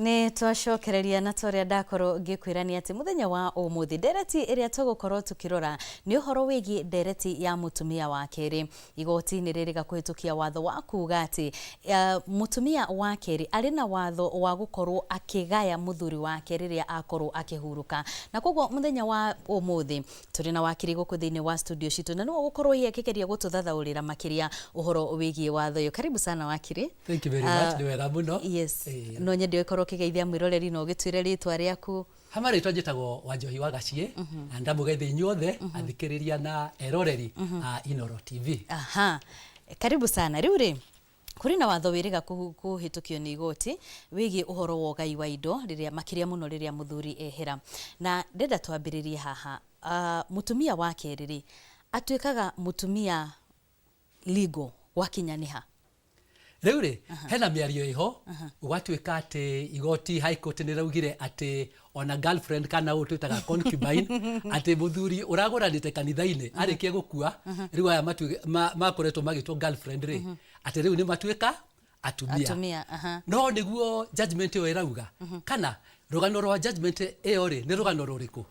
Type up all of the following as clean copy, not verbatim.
Ni twacokereria na toria ndakoro ngikwirania ati muthenya wa umuthi ndereti iria tugukorwo tukirora ni uhoro wigi ndereti ya mutumia wa keri. Igoti ni riri gakuhitukia watho wa kuga ati mutumia wa keri ari na watho wa gukorwo akigaya muthuri wake riria akorwo akihuruka. Na koguo muthenya wa umuthi turi na wakiri guku thiini wa studio citu na no gukorwo yekekeria gututhathaurira makiria uhoro wigi watho yo. Karibu sana wakiri. Thank you very much. Ni wega muno. Yes. No nyendi ikorwo kigeithia mwiroreri no gitwire ritwa riaku. Hamari njitagwo Wanjohi wa Gacie na ndamugeithia inyuothe athikiriria na eroreri a Inoro TV. Aha. Karibu sana. Riu ri kuri na watho wiriga kuhitukio ni igoti wigi uhoro wa ugai wa indo riria makiria muno riria muthuri ehera. Na ndenda twambiririe haha mutumia wa keriri atwikaga mutumia legal wakinyaniha. Riu ri hena miario iho gwatuika ati igoti high court ni raugire ati ona girlfriend kana utwitaga concubine ati muthuri uraguranite kanitha-ini arikie gukua riu aya makoretwo magitwo girlfriend ri ati riu ni matwika atumia. No niguo judgment yo irauga kana rugano rwa judgment iyo ri ni rugano ruriku.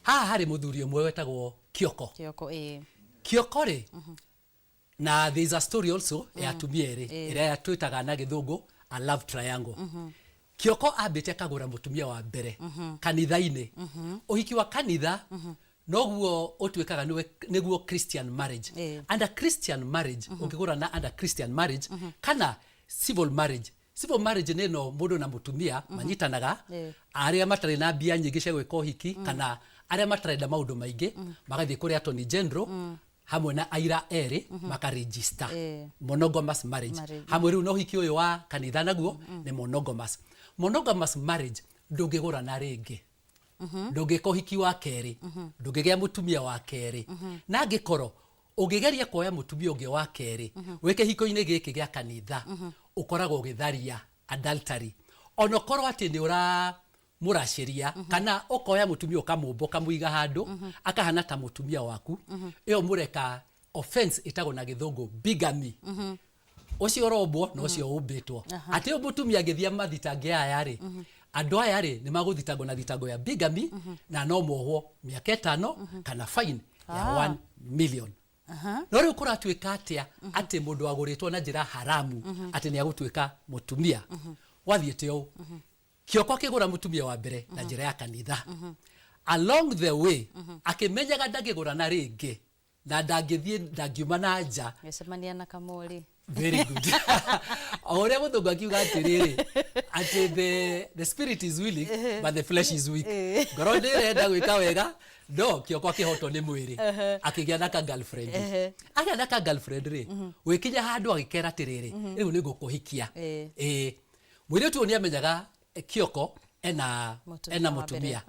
Haha hari muthuri umwe wetagwo Kioko. Kioko ri na there is a story also ya atumia eri iria twitaga na githungu a love triangle. Kioko ambite kagura mutumia wa mbere kanitha-ini. Uhiki wa kanitha noguo utwikaga niguo Christian marriage. Under Christian marriage ukigura na under Christian marriage kana civil marriage. Civil marriage neno mundu na mutumia manyitanaga aria matari na bia nyingi cia gwika uhiki kana aria matarenda maundu maingi magathie kuri attorney general hamwe na aira eri makaregister monogamous marriage. Hamwe riu no hiki uyu wa kanitha naguo ni monogamous. Monogamous marriage ndungigura na ringi ndungika uhiki wa keri ndungigia mutumia wa keri na ngikoro ugigeria kuoya mutumia ungi wa keri weke hiko-ini giki gia kanitha ukoragwo ugitharia adultery. Ono korwo ati ni ura murashiria kana ukoya mutumia ukamumbo kamuiga handu akahana ta mutumia waku iyo mureka offense itago na githungu bigamy. Ucio robwo no ucio ubitwo ati mutumia ngithia mathitange aya ri andu aya ri ni maguthitagwo na thitango ya bigamy na no mohwo miaka 5 kana fine ya 1 million. No riu kuratwika atia ati mundu aguritwo na njira haramu ati ni agutwika mutumia wathiete u Kioko akigura mutumia wa mbere na njira ya kanitha. Along the way akimenyaga ndangigura na ringi na ndangithie ndangiuma na nja gicemania na kamuri. Very good. Ore muthungu akiuga atiriri ati the spirit is willing but the flesh is weak. Ngoro ndirenda gwika wega no Kioko akihotwo ni mwiri akigia na ka girlfriend. Aga na ka girlfriend ri wikinya handu agikera atiriri riu ni gukuhikia. Mwiri tu ni amenyaga Kioko ena mutumia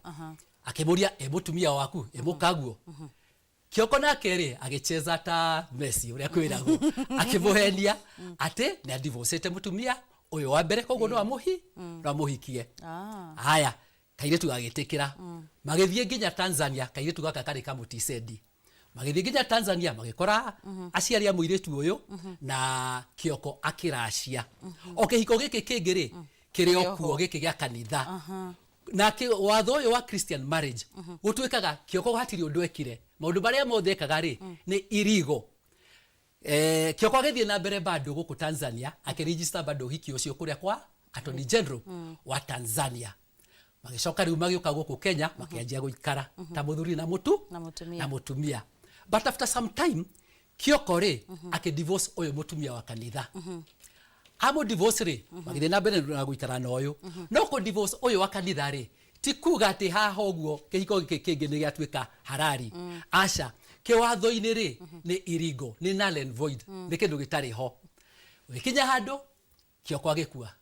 akimuria mutumia waku mukaguo. Kioko na keri agicheza ta Messi uria kwiragwo akimuhenia ati ni divorcete mutumia uyu wa mbere koguo no amuhikie. Haya kairetu agitikira magithie nginya Tanzania. Kairetu gaka kari kamuticendi magithie nginya Tanzania magikora aciari a muiretu uyu na Kioko akiracia. Okihiko giki kingiri kiri okuo giki gia kanitha na watho uyu wa Christian marriage gutwikaga Kioko hatiri undu ekire maundu baria mothe ekaga ri ni irigo. Kioko agithie na mbere bado guku Tanzania akiregister bado hiki ucio kuria kwa attorney general wa Tanzania. Magicoka riu magioka guku Kenya makianjia guikara ta muthuri na mutumia. But after some time Kioko ri akidivorce uyu mutumia wa kanitha. Amo divorce ri magithie na mbere na guikara na uyu no ko divorce uyu wa kanitha ri ti kuga ati haha uguo kihiko kingi ni giatwika harari. Aca kiwatho-ini ri ni irigo ni null and void ni kindu gitari ho. Wikinya handu Kioko agikua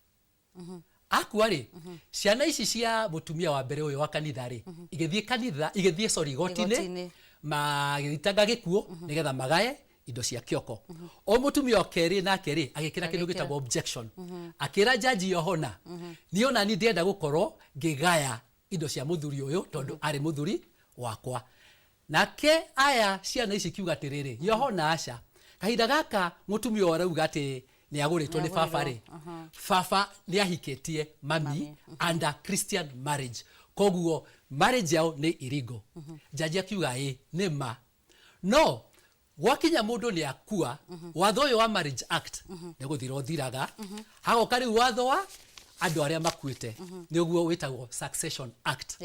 akua ri ciana ici cia mutumia wa mbere uyu wa kanitha ri igithie sorry gotini magithitaga gikuo nigetha magaye indo cia Kioko. O mutumia wa keri na keri agikira kindu gitagwo objection. Akira jaji Yohona niona ni ndienda gukorwo ngigaya indo cia muthuri uyu tondu ari muthuri wakwa. Nake aya ciana ici kiuga atiriri Yohona aca kahinda gaka mutumia arauga ati nĩ agũrĩtwo nĩ baba rĩ baba nĩ ahikĩtie mami under Christian marriage koguo marriage yao nĩ illegal jaji akiuga nĩ ma no wakinya mũndũ nĩ akua watho ũyũ wa marriage act nĩ gũthira ũthiraga hagoka rĩu watho wa andũ arĩa makuĩte nĩguo wĩtagwo succession act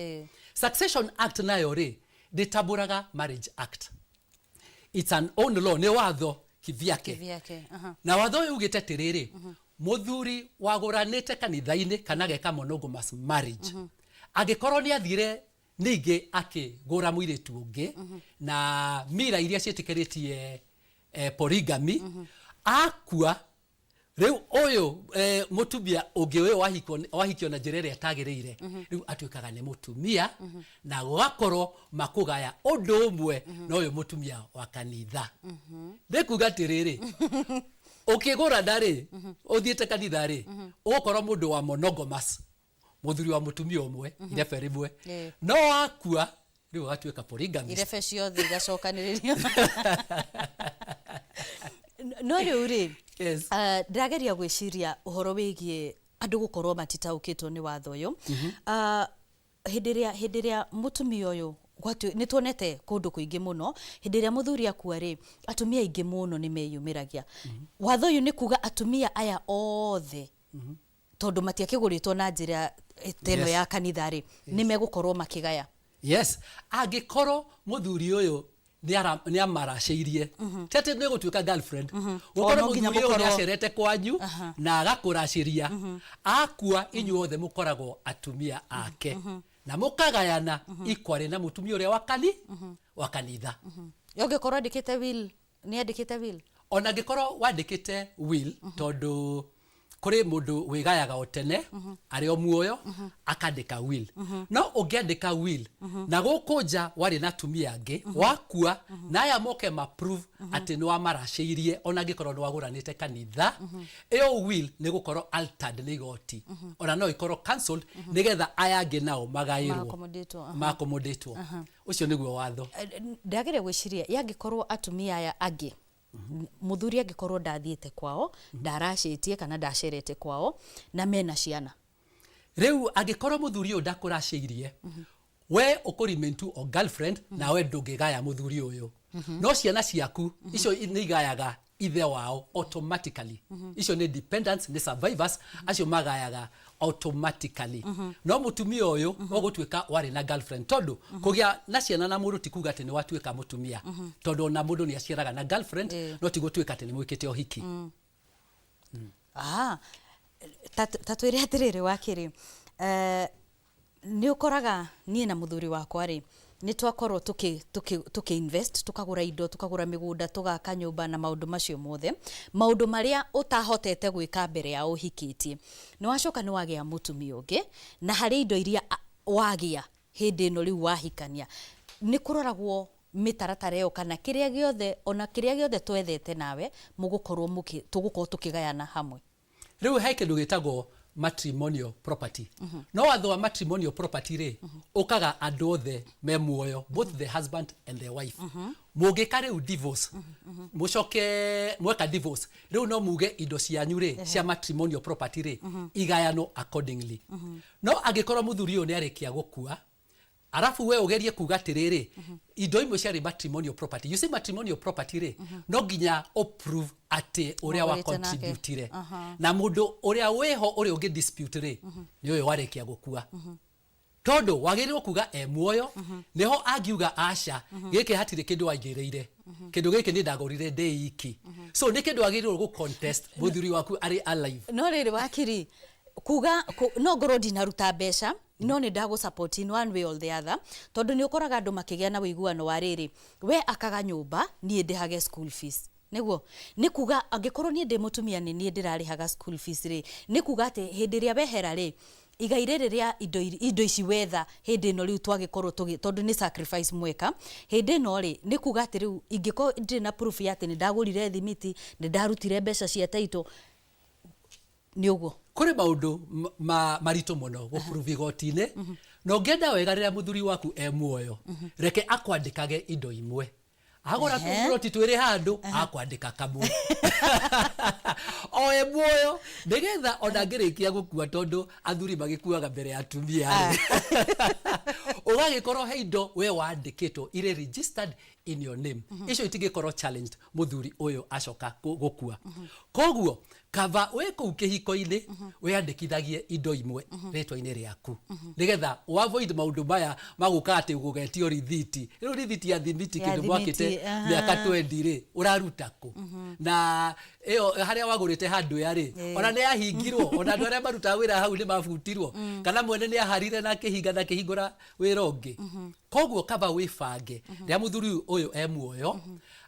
succession act nayo rĩ ndĩtambũraga marriage act it's an own law nĩ watho kĩvyake na watho ũyũ ugĩte atĩrĩrĩ mũthuri wagũranĩte kanitha-inĩ kana geka monogamous marriage angĩkorwo nĩ athire ningĩ akĩgũra mũirĩtu ũngĩ na mira iria ciĩtĩkĩrĩtie polygamy akua rĩu ũyũ mũtumia ũngĩ ũyũ wahikio na njĩra ĩrĩa ĩtagĩrĩire rĩu atuĩkaga nĩ mũtumia na gũgakorwo makũgaya ũndũ ũmwe na ũyũ mũtumia wa kanitha ndĩkuga atĩrĩrĩ ũkĩgũra ndarĩ ũthiĩte kanitha rĩ ũgũkorwo mũndũ wa monogamous mũthuri wa mũtumia ũmwe irebe rĩmwe no wakua rĩu ũgatuĩka polygamist irebe ciothe igacokanĩrĩrio no rĩu rĩ ndĩrageria gwĩciria ũhoro wĩgiĩ andũ gũkorwo matitaũkĩtwo nĩ watho ũyũ hĩndĩ ĩrĩa mũtumia ũyũ nĩ tuonete kũndũ kũingĩ mũno hĩndĩ ĩrĩa mũthuri akua rĩ atumia aingĩ mũno nĩ meyumĩragia watho ũyũ nĩ kuga atumia aya othe tondũ matiakĩgũrĩtwo na njĩra teno ya kanitha rĩ nĩ megũkorwo makĩgaya angĩkorwo mũthuri ũyũ nĩ amaracĩirie tete nĩ gũtuĩka girlfriend gũkorwo mũthuri ũyũ nĩ acerete kwanyu na agakũracĩria akua inyuothe mũkoragwo atumia ake na mũkagayana equally na mũtumia ũrĩa wa kanitha ũngĩkorwo andĩkĩte will nĩ andĩkĩte will ona angĩkorwo wandĩkĩte will tondũ kuri mũndũ wĩgayaga o tene arĩ o muoyo akandĩka will no ũngĩandĩka will na gũkũ nja warĩ na atumia angĩ wakua na aya moke ma-prove atĩ nĩ wamaracĩirie ona angĩkorwo nĩ wagũranĩte kanitha ĩyo will nĩ gũkorwo altered nĩ igoti ona no ikorwo cancelled nĩgetha aya angĩ nao magaĩrwo ma-accommodatwo ũcio nĩguo watho ndageria gwĩciria yangĩkorwo atumia aya angĩ mũthuri angĩkorwo ndathiĩte kwao ndaracĩtie kana ndacerete kwao na mena ciana rĩu angĩkorwo mũthuri ũyũ ndakũracĩirie we ũkũrimentu o girlfriend na we ndũngĩgaya mũthuri ũyũ no ciana ciaku icio nĩ igayaga ithe wao automatically icio nĩ dependents nĩ survivors acio magayaga automatically no mũtumia ũyũ ũgũtuĩka warĩ na girlfriend tondũ kũgĩa na ciana na mũndũ ti kuga atĩ nĩ watuĩka mũtumia tondũ ona mũndũ nĩ aciaraga na girlfriend no ti gũtuĩka atĩ nĩ mwĩkĩte ũhiki ta twĩre atĩrĩrĩ wakĩrĩ nĩ ũkoraga niĩ na mũthuri wakwa rĩ nĩ twakorwo tũkĩ-invest tukagũra indo tukagũra mĩgũnda tũgaka nyũmba na maũndũ macio mothe maũndũ marĩa ũtahotete gwĩka mbere ya ũhikĩtie nĩ wacoka nĩ wagĩa mũtumia ũngĩ na harĩ indo iria wagĩa hĩndĩ ĩno rĩu wahikania nĩ kũroragwo mĩtaratara ĩyo kana kĩrĩa gĩothe twethete nawe tũgũkorwo tũkĩgayana hamwe rĩu he kĩndũ gĩtagwo matrimonial property no watho wa matrimonial property rĩ ũkaga andũ othe me muoyo both the husband and the wife mũngĩka rĩu divorce mũcoke mweka divorce rĩu no muge indo cianyu rĩ cia matrimonial property rĩ igayano accordingly no angĩkorwo mũthuri ũyũ nĩ arĩkia gũkua arafu we ũgerie kuga atĩrĩrĩ indo imwe ciarĩ matrimonial property you see matrimonial property rĩ no nginya prove atĩ ũrĩa wa contribute na mũndũ ũrĩa wĩho ũrĩa ũngĩ dispute rĩ nĩ ũyũ warĩkia gũkua tondũ wagĩrĩirwo kuga muoyo nĩho angiuga aca gĩkĩ hatirĩ kĩndũ waingĩrĩire kĩndũ gĩkĩ nĩ ndagũrire ndĩ iki so nĩ kĩndũ wagĩrĩirwo gũ-contest mũthuri waku arĩ alive no rĩrĩ wakiri kuga no ngorwo ndinaruta mbeca no nĩ ndagũ-support in one way or the other tondũ nĩ ũkoraga andũ makĩgĩa na wĩiguano wa rĩrĩ we akaga nyũmba niĩ ndĩhage school fees nĩguo nĩ kuga angĩkorwo niĩ ndĩ mũtumia nĩ niĩ ndĩrarĩhaga school fees rĩ nĩ kuga atĩ hĩndĩ ĩrĩa wehera rĩ igai rĩrĩa indo ici wetha hĩndĩ ĩno rĩu twagĩkorwo tondũ nĩ sacrifice mweka hĩndĩ ĩno rĩ nĩ kuga atĩ rĩu ingĩkorwo ndĩ na proof ya atĩ nĩ ndagũrire thimiti nĩ ndarutire mbeca cia taito nĩ ũguo kũrĩ maũndũ maritũ mũno gũprove igoti-inĩ na ũngĩenda wega rĩrĩa mũthuri waku muoyo reke akwandĩkage indo imwe agora tũmũroti twĩrĩ handũ akwandĩka kamwe oe muoyo nigetha ona ngirikia gukua tondu athuri magikuaga mbere ya atumia ugagikorwo he indo we wandikitwo ire registered in your name icio itingikorwo challenged muthuri uyu acoka gukua koguo kava we kuu kihiko-ini wiyandikithagie indo imwe ritwa-ini riaku nigetha avoid maundu maya maguka ati gugetio rithiti riu rithiti ya thimiti kindu mwakite miaka 20 ri uraruta ku na iyo haria wagurite handu ya ri ona ni ahingirwo ona andu aria marutaga wira hau ni mabutirwo kana mwene ni aharire na kihinga na kihingura wira ungi koguo kava wifange ria muthuri uyu muoyo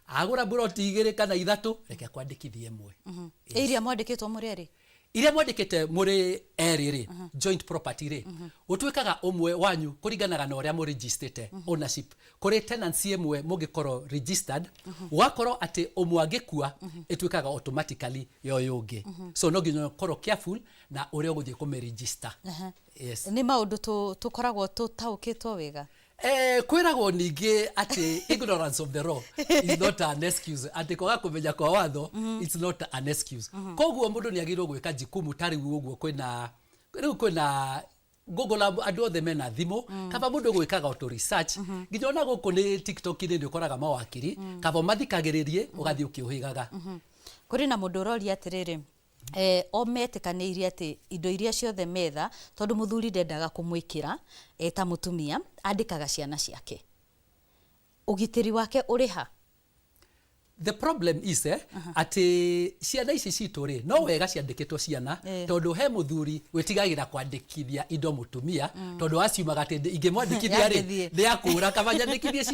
agura buroti 2 kana 3 reke kwandikithie imwe iria mwandikitwo muri eri iria mwandikite muri eri ri joint property ri utwikaga umwe wanyu kuringanaga na uria mu registered ownership kuri tenancy imwe mungikoro registered wakoro ati umwe agikua itwikaga automatically yoyungi so no nginya korwo careful na uria uguthie kumeregister yes ni maundu tukoragwo tutaukitwo wega kwiragwo ningi ati ignorance of the law is not an excuse ati kwaga kumenya kwa watho it's not an excuse koguo mundu ni agirwo gwika jikumu tari uguo kwina Google andu othe mena thimu kaba mundu gwikaga auto research nginya ona guku ni TikTok ni ukoraga mawakiri kaba mathikagiririe ugathi ukiuhigaga kuri na mundu urori atiriri ometikanirie ati indo iria ciothe metha tondu muthuri ndendaga kumwikira ta mutumia andikaga ciana ciake ugitiri wake uriha the problem is ati ciana ici citu ri no wega ciandikitwo ciana tondu he muthuri witigagira kwandikithia indo mutumia tondu aciumaga ati ingimwandikithia ri ni akura kabanyandikithie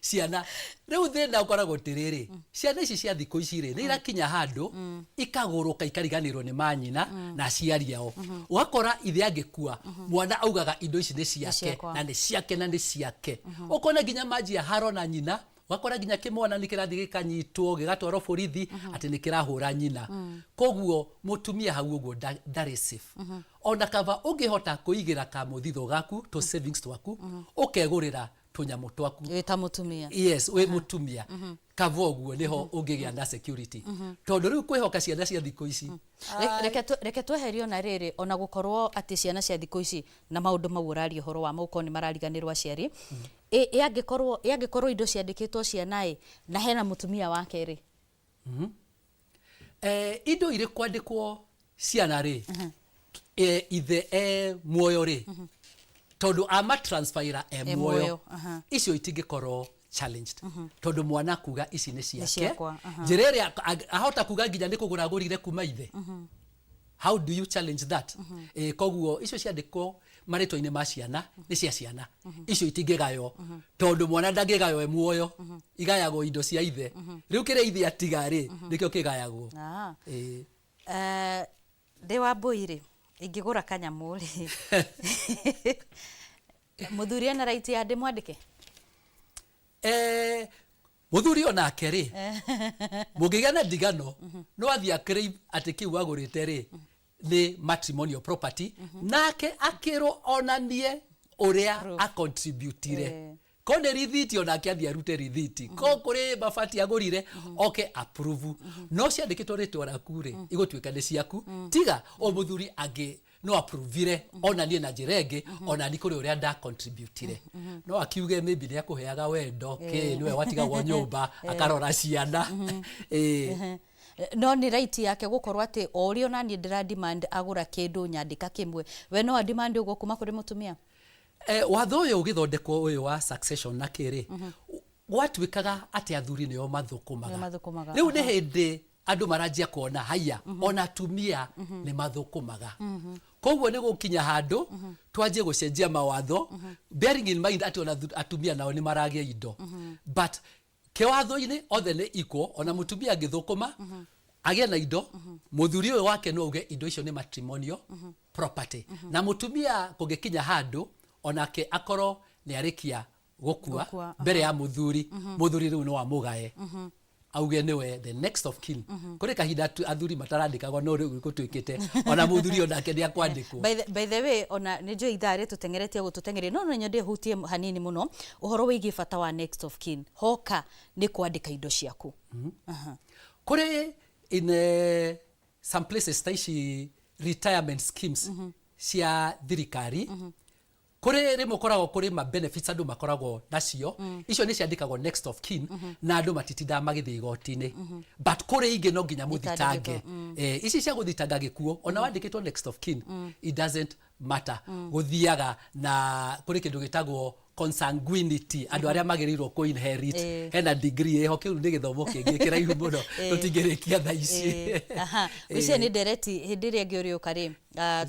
ciana riu thina ukoragwo tiriri ciana ici cia thikũ ici ri ni irakinya handu ikaguruka ikariganirwo ni manyina na aciari ao ugakora ithe angikua mwana augaga indo ici ni ciake na ni ciake ukona nginya manjia haro na nyina wakora nginya kimwana nikirathi gikanyitwo gigatwarwo borithi ati nikirahura nyina koguo mutumia hau uguo ndari safe ona kava ungihota kuigira ka muthitho gaku to savings twaku ukegurira tunyamu twaku ta mutumia yes we mutumia kava uguo niho ungigia na security tondu riu kwihoka ciana cia thikũ ici reke tweherio na riri ona gukorwo ati ciana cia thikũ ici na maundu mau urari horo wa mauko ni marariganirwa ciari yangikorwo indo ciandikitwo ciana na hena mutumia wake ri indo iri kwandikwo ciana ri ithe muoyo ri tondu ama transfera muoyo icio itingikorwo challenged tondu mwana kuga ici ni ciake njirere ahota kuga nginya ni kugura gurire kuma ithe how do you challenge that koguo icio ciandikwo maritwa-ini ma ciana ni cia ciana icio itingigayo tondu mwana ndangigayo muoyo igayagwo indo cia ithe riu kire ithe atiga ri nikio kigayagwo de wa boire ingigura kanyamu ri muthuri ena right ya ndimwandike muthuri onake ri mungigana ndigano no athia crave ati kiu agurite ri ni matrimonial property nake akiro onanie uria a contributire kone rithiti onake athia rute rithiti ko kuri mabati agurire oke approve no ciandikitwo ritwa raku ri igutwika ni ciaku tiga o muthuri angi no approvire onanie na jirege onani kuri uria nda contributire no akiuge maybe ni akuheaga wendo niwe watigagwo nyumba akarora ciana no ni right yake gukorwo ati ori ona ni ndira demand agura kindu nyandika kimwe we no demand ugo kuma kuri mutumia watho uyu ugithondekwo uyu wa succession na kiri gwatwikaga ati athuri nio mathukumaga riu ni hindi andu maranjia kuona haya ona atumia ni mathukumaga koguo ni gukinya handu twanjie gucenjia mawatho bearing in mind ati ona atumia nao ni maragia indo but kiwatho-ini othe ni equal ona mutumia angithukuma agia na indo muthuri uyu wake no uge indo icio ni matrimonial property na mutumia kungikinya handu onake akoro ni arikia gukua mbere ya muthuri riu no amugae auge niwe the next of kin kuri kahinda athuri matarandikagwo no riu gutwikite ona muthuri onake ni akwandikwo by the way ona ni jo ithare tutengeretie gututengere no nyo ndi hutie hanini muno uhoro wigi bata wa next of kin hoka ni kwandika indo ciaku kuri some places taici retirement schemes cia thirikari kuri rimwe koragwo kuri ma benefits andu makoragwo nacio icio ni ciandikagwo next of kin na andu matitinda magithii igoti-ini but kuri ingi no nginya muthitange ici cia guthitanga gikuo ona wandikitwo next of kin it doesn't matter guthiaga na kuri kindu gitagwo consanguinity andu aria magirirwo ku inherit hena degree eho kiu ni githomo kingi kiraihu muno tutingirikia tha ici ici ni ndereti hindi iria ngiuriuka ri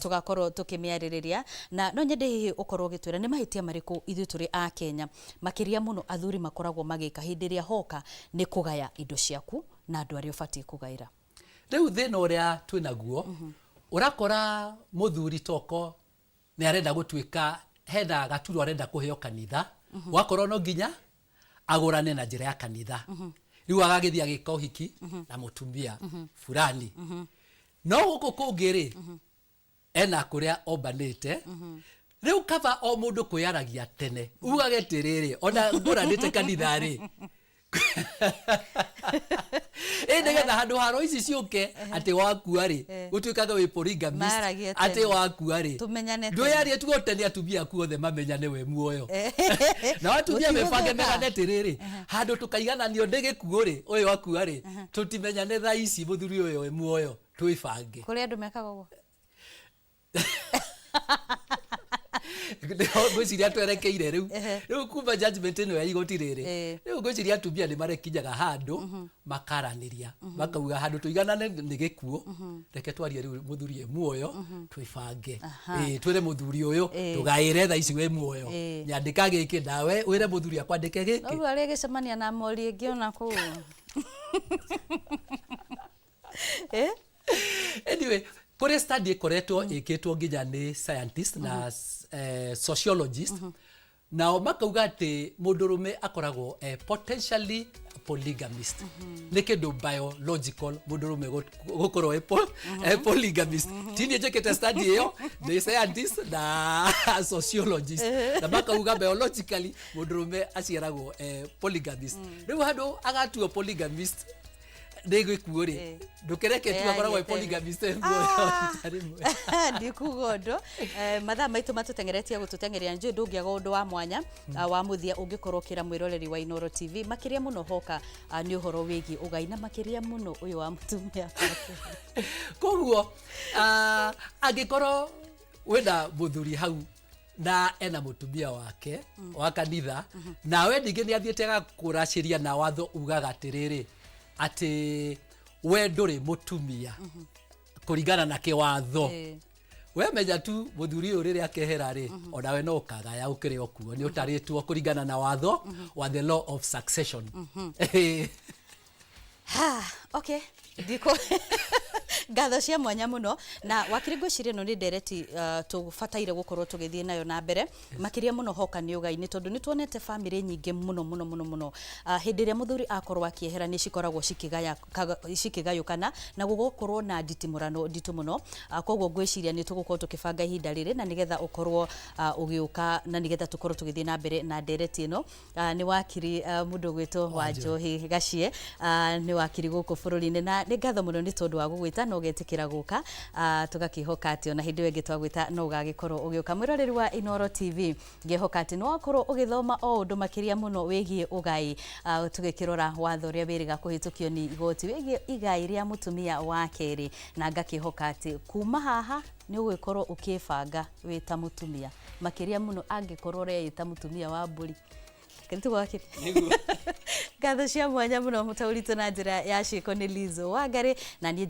tugakorwo tukimiaririria na no nyende hihi ukorwo gitwira ni mahitia mariku ithu turi a Kenya makiria muno athuri makoragwo magika hindi iria hoka ni kugaya indo ciaku na andu aria ubatie kugaira riu thina uria twinaguo urakora muthuri toko ni arenda gutwika hena gaturu arenda kuheo kanitha wakorwo no nginya agurane na njira ya kanitha riu agagithia gika uhiki na mutumia fulani no guku kungiri ena kuria ombanite riu kava o mundu kwiyaragia tene ugage tiriri ona nguranite kanitha ri nigetha handu haro ici ciuke ati wakua ri gutwikaga wi polygamist ati wakua ri ndwiyarie tu tene atumia aku othe mamenyane we muoyo na atumia mebange megane tiriri handu tukaigananio ndigikuo ri uyu wakua ri tutimenyane tha ici muthuri uyu we muoyo twibange kuri andu mekaga uguo ngwiciria twerekeire riu kuma judgment ino ya igoti riri riu ngwiciria atumia ni marekinyaga handu makaraniria makauga handu tuiganane ni gikuo reke twarie riu muthuri muoyo twibange twire muthuri uyu tugaire tha ici we muoyo nyandika giki nawe wire muthuri akwandike giki no ari gicemania na mori ingiona ku anyway kore study koretwo ikitwo nginya ni scientist na sociologist nao makauga ati mundurume akoragwo potentially polygamist ni kindu biological mundurume gukorwo polygamist tini jekete study iyo ni scientist na sociologist na makauga biologically mundurume aciaragwo polygamist riu handu agatuo polygamist ndego ikuore ndukereke tu akoragwo polygamist ndikugondo mathaa maitu matutengeretie gututengeria nju ndungiaga undu wa mwanya wa muthia ungikorwo kira mwiroreri wa Inooro TV makiria muno hoka ni uhoro wigi ugaina makiria muno uyu wa mutumia koguo angikorwo wenda muthuri hau na ena mutumia wake wa kanitha nawe ndingi ni athiete gakuraciria na watho ugaga atiriri ati we nduri mutumia kuringana na kiwatho we menya tu muthuri uyu riri akehera ri ona we no ukagaya ukire okuo ni utaritwo kuringana na watho wa the law of succession okay ndiko ngatho cia mwanya muno na wakiri ngwiciria no ni ndereti tubataire gukorwo tugithie nayo na mbere makiria muno hoka ni ugai ni tondu ni tuonete family nyingi muno hindi ria muthuri akorwo akiehera ni cikoragwo cikigayukana na gugukorwo na nditimurano nditu muno koguo ngwiciria ni tugukorwo tukibanga ihinda riri na nigetha ukorwo ugiuka na nigetha tukorwo tugithie na mbere na ndereti ino ni wakiri mundu gwitwo wa Njohi Gacie ni wakiri guku bururi-ini na ni ngatho muno ni tondu wa gugwita no getikira guka tugakihoka ati ona hindi wengi twagwita no ugagikorwo ugiuka mwiroreri wa Inooro TV ngehoka ati no wakorwo ugithoma o undu makiria muno wigie ugai tugikirora watho ria wiriga kuhitukio ni igoti wigie igai ria mutumia wa keri na ngakihoka ati kuma haha ni ugwikorwo ukibanga wita mutumia makiria muno angikorwo reita mutumia wa mburi kentu gwake ngatho cia mwanya muno mutaurito na njira ya ciiko ni Lizo Wangari na